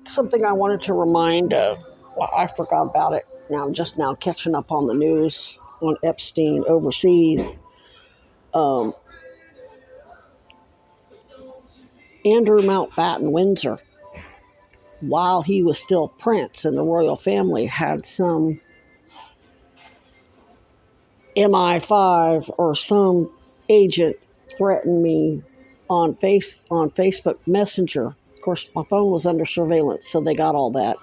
something I wanted to remind. Well, I forgot about it. Now I'm just now catching up on the news on Epstein overseas. Um, Andrew Mountbatten Windsor, while he was still prince in the royal family, had some MI5 or some agent threaten me on Facebook Messenger. Of course, my phone was under surveillance, so they got all that.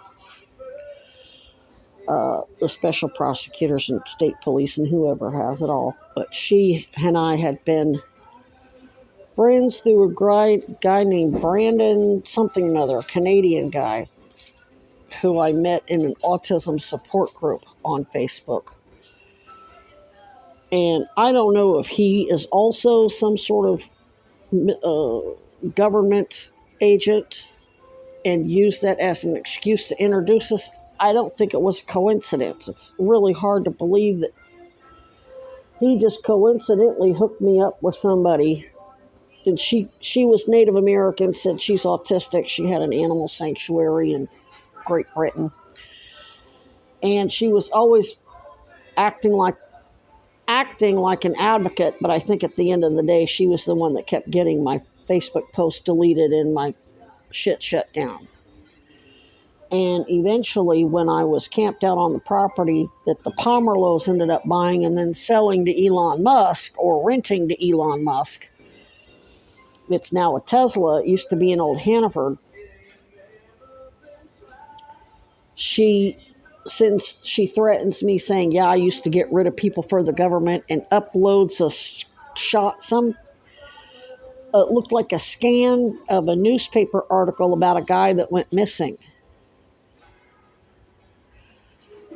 The special prosecutors and state police and whoever has it all. But she and I had been friends through a guy named Brandon something or another, a Canadian guy who I met in an autism support group on Facebook. And I don't know if he is also some sort of government agent and used that as an excuse to introduce us. I don't think it was a coincidence. It's really hard to believe that he just coincidentally hooked me up with somebody. And she was Native American, said she's autistic. She had an animal sanctuary in Great Britain. And she was always acting like an advocate, but I think at the end of the day, she was the one that kept getting my Facebook posts deleted and my shit shut down. And eventually, when I was camped out on the property that the Pomerlows ended up buying and then selling to Elon Musk or renting to Elon Musk, it's now a Tesla. It used to be in Old Hannaford. Since she threatens me saying, yeah, I used to get rid of people for the government, and uploads a shot, it looked like a scan of a newspaper article about a guy that went missing.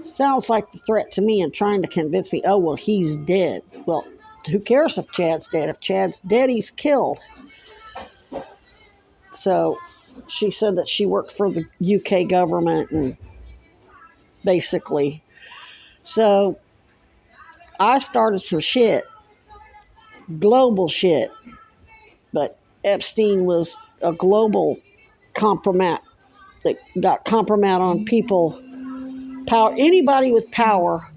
Sounds like the threat to me and trying to convince me, oh, well, he's dead. Well, who cares if Chad's dead? If Chad's dead, he's killed. So she said that she worked for the UK government and basically. So I started some shit, global shit. But Epstein was a global compromat that got compromat on people. Power, anybody with power,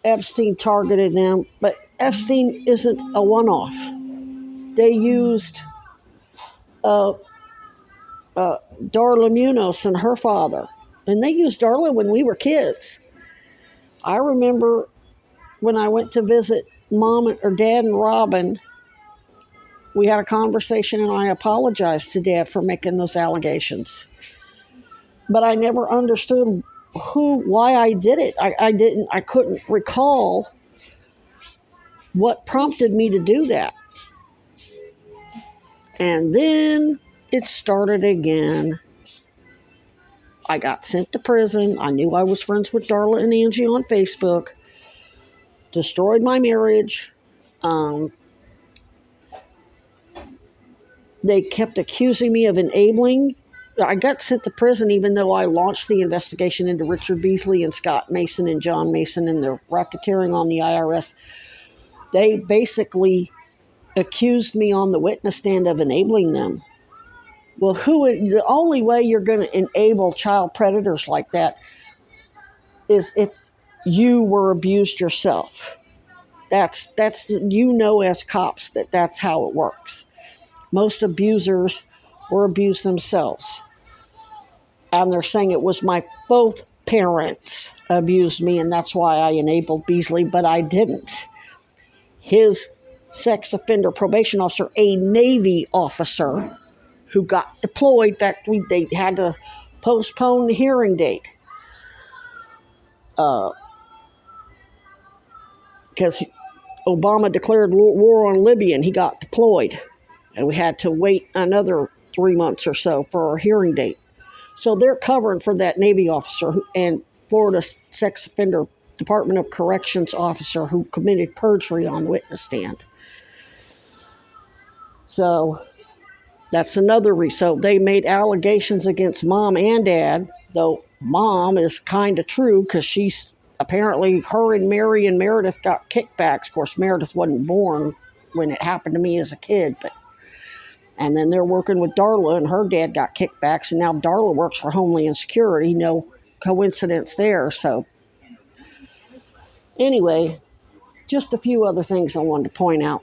Epstein targeted them. But Epstein isn't a one-off. They used Darla Munoz and her father. And they used Darla when we were kids. I remember when I went to visit Mom or Dad and Robin, we had a conversation and I apologized to Dad for making those allegations. But I never understood why I did it. I couldn't recall what prompted me to do that. And then it started again. I got sent to prison. I knew I was friends with Darla and Angie on Facebook. Destroyed my marriage. They kept accusing me of enabling. I got sent to prison even though I launched the investigation into Richard Beasley and Scott Mason and John Mason and their racketeering on the IRS. They basically accused me on the witness stand of enabling them. Well, the only way you're going to enable child predators like that is if you were abused yourself. That's as cops that's how it works. Most abusers were abused themselves. And they're saying it was both parents abused me, and that's why I enabled Beasley, but I didn't. His sex offender probation officer, a Navy officer who got deployed, in fact, they had to postpone the hearing date because Obama declared war on Libya and he got deployed. And we had to wait another 3 months or so for our hearing date. So they're covering for that Navy officer and Florida sex offender Department of Corrections officer who committed perjury on the witness stand. So that's another reason. So they made allegations against Mom and Dad, though Mom is kind of true because she's apparently, her and Mary and Meredith got kickbacks. Of course, Meredith wasn't born when it happened to me as a kid, And then they're working with Darla, and her dad got kickbacks, and now Darla works for Homeland Security. No coincidence there. So, anyway, just a few other things I wanted to point out.